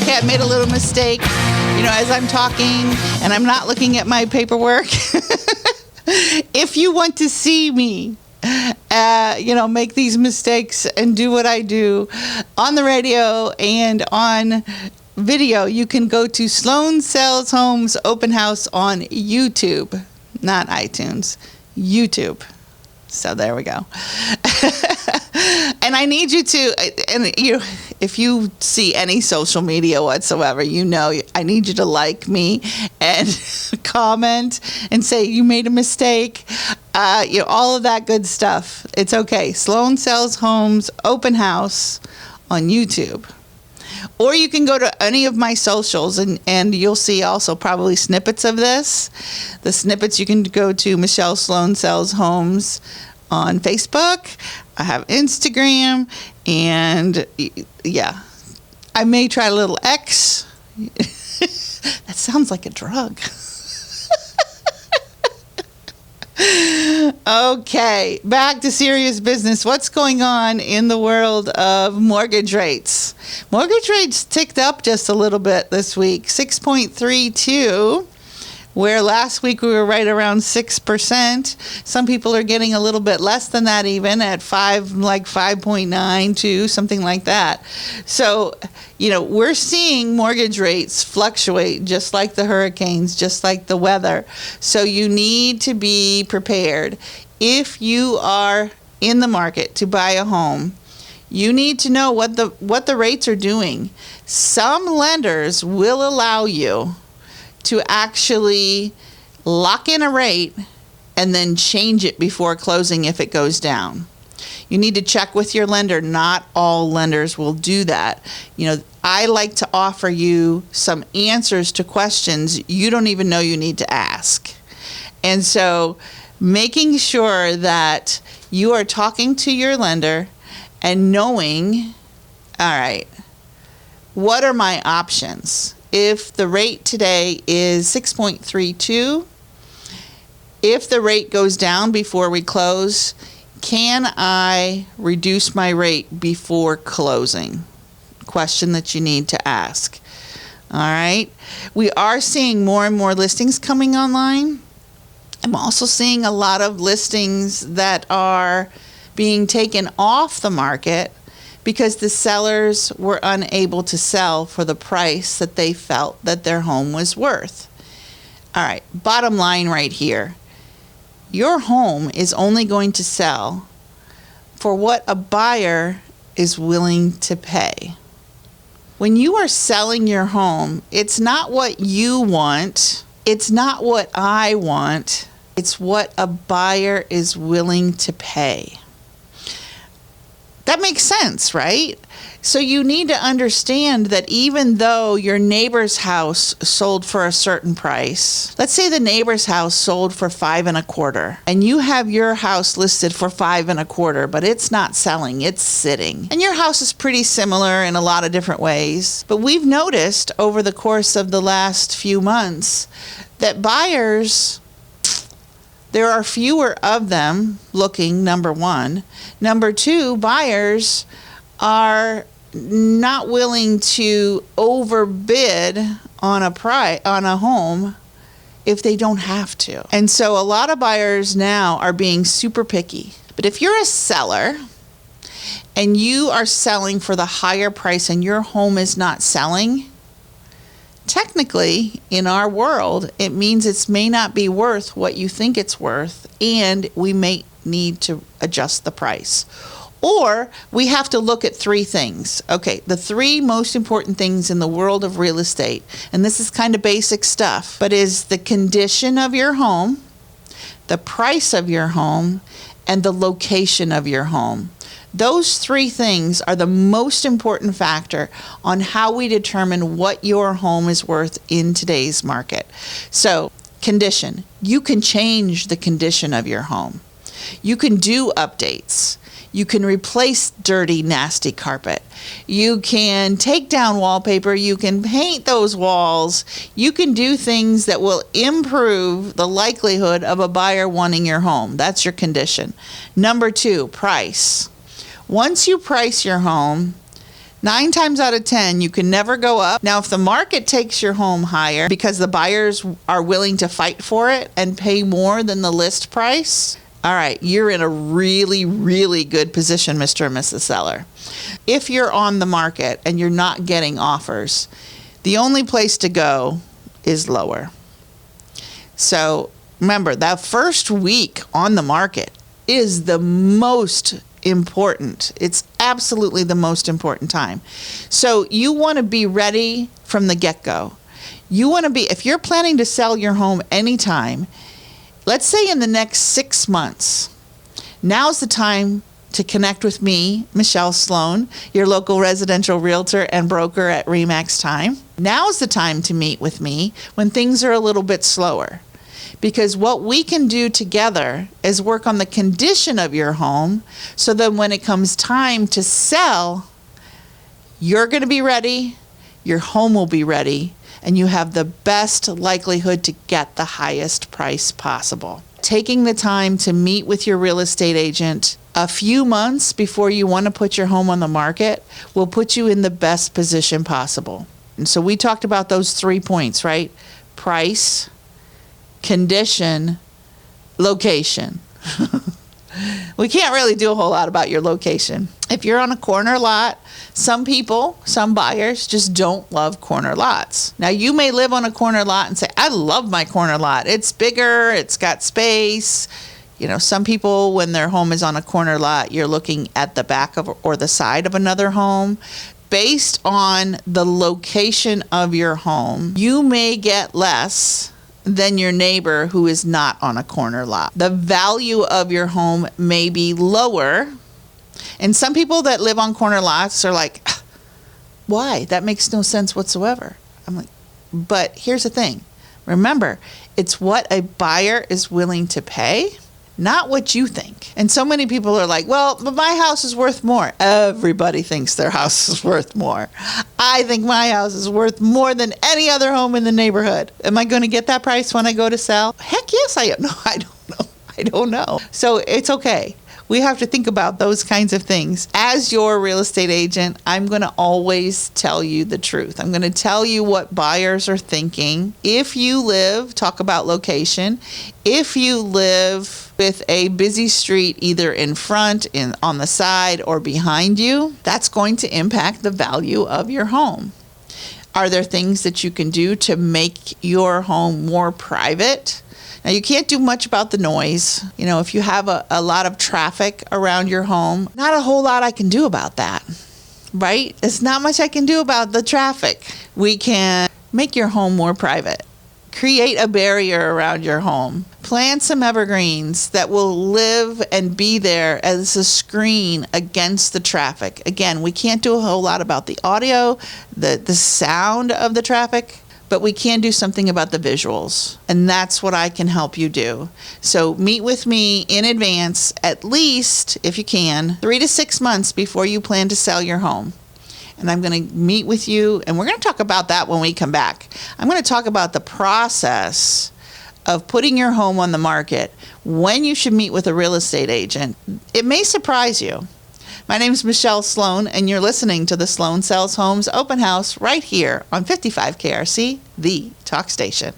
Okay, I made a little mistake. As I'm talking and I'm not looking at my paperwork. If you want to see me, make these mistakes and do what I do on the radio and on video, you can go to Sloan Sells Homes Open House on YouTube, not iTunes, YouTube. So there we go. And I need you to, if you see any social media whatsoever, I need you to like me and comment and say you made a mistake. All of that good stuff. It's okay. Sloan Sells Homes Open House on YouTube. Or you can go to any of my socials and you'll see also probably snippets of this. The snippets, you can go to Michelle Sloan Sells Homes on Facebook. I have Instagram, and yeah, I may try a little X. That sounds like a drug. Okay, back to serious business. What's going on in the world of mortgage rates? Mortgage rates ticked up just a little bit this week, 6.32, where last week we were right around 6%. Some people are getting a little bit less than that, even at 5.92, something like that. So, we're seeing mortgage rates fluctuate just like the hurricanes, just like the weather. So you need to be prepared. If you are in the market to buy a home, you need to know what the rates are doing. Some lenders will allow you to actually lock in a rate and then change it before closing if it goes down. You need to check with your lender. Not all lenders will do that. I like to offer you some answers to questions you don't even know you need to ask. And so making sure that you are talking to your lender and knowing, all right, what are my options? If the rate today is 6.32, if the rate goes down before we close, can I reduce my rate before closing? Question that you need to ask. All right. We are seeing more and more listings coming online. I'm also seeing a lot of listings that are being taken off the market because the sellers were unable to sell for the price that they felt that their home was worth. All right, bottom line right here. Your home is only going to sell for what a buyer is willing to pay. When you are selling your home, it's not what you want, it's not what I want, it's what a buyer is willing to pay. That makes sense, right? So you need to understand that even though your neighbor's house sold for a certain price, let's say the neighbor's house sold for $5.25, and you have your house listed for $5.25, but it's not selling, it's sitting. And your house is pretty similar in a lot of different ways. But we've noticed over the course of the last few months that buyers, there are fewer of them looking, number one. Number two, buyers are not willing to overbid on a home if they don't have to. And so a lot of buyers now are being super picky. But if you're a seller and you are selling for the higher price and your home is not selling, technically, in our world, it means it may not be worth what you think it's worth, and we may need to adjust the price. Or we have to look at three things. Okay, the three most important things in the world of real estate, and this is kind of basic stuff, but is the condition of your home, the price of your home, and the location of your home. Those three things are the most important factor on how we determine what your home is worth in today's market. So, condition. You can change the condition of your home. You can do updates. You can replace dirty, nasty carpet. You can take down wallpaper. You can paint those walls. You can do things that will improve the likelihood of a buyer wanting your home. That's your condition. Number two, price. Once you price your home, 9 times out of 10, you can never go up. Now, if the market takes your home higher because the buyers are willing to fight for it and pay more than the list price, all right, you're in a really, really good position, Mr. and Mrs. Seller. If you're on the market and you're not getting offers, the only place to go is lower. So remember, that first week on the market is the most important. It's absolutely the most important time. So you want to be ready from the get-go. You want to be, if you're planning to sell your home anytime, let's say in the next 6 months, now's the time to connect with me, Michelle Sloan, your local residential realtor and broker at RE/MAX Time. Now's the time to meet with me when things are a little bit slower. Because what we can do together is work on the condition of your home so that when it comes time to sell, you're going to be ready, your home will be ready, and you have the best likelihood to get the highest price possible. Taking the time to meet with your real estate agent a few months before you want to put your home on the market will put you in the best position possible. And so we talked about those 3 points, right? Price, condition, location. We can't really do a whole lot about your location. If you're on a corner lot, some people, some buyers just don't love corner lots. Now, you may live on a corner lot and say, I love my corner lot. It's bigger, it's got space. You know, some people, when their home is on a corner lot, you're looking at the back of or the side of another home. Based on the location of your home, you may get less than your neighbor who is not on a corner lot. The value of your home may be lower. And some people that live on corner lots are like, why? That makes no sense whatsoever. I'm like, but here's the thing. Remember, it's what a buyer is willing to pay, not what you think. And so many people are like, well, but my house is worth more. Everybody thinks their house is worth more. I think my house is worth more than any other home in the neighborhood. Am I going to get that price when I go to sell? Heck yes, I am. No, I don't know. I don't know. So it's okay. We have to think about those kinds of things. As your real estate agent, I'm going to always tell you the truth. I'm going to tell you what buyers are thinking. If you live, talk about location. If you live with a busy street either in front, on the side, or behind you, that's going to impact the value of your home. Are there things that you can do to make your home more private? Now, you can't do much about the noise. You know, if you have a lot of traffic around your home, not a whole lot I can do about that, right? There's not much I can do about the traffic. We can make your home more private. Create a barrier around your home. Plant some evergreens that will live and be there as a screen against the traffic. Again, we can't do a whole lot about the audio, the sound of the traffic, but we can do something about the visuals, and that's what I can help you do. So meet with me in advance, at least, if you can, 3 to 6 months before you plan to sell your home. And I'm going to meet with you, and we're going to talk about that when we come back. I'm going to talk about the process of putting your home on the market, when you should meet with a real estate agent. It may surprise you. My name is Michelle Sloan, and you're listening to the Sloan Sells Homes Open House right here on 55 KRC, the talk station.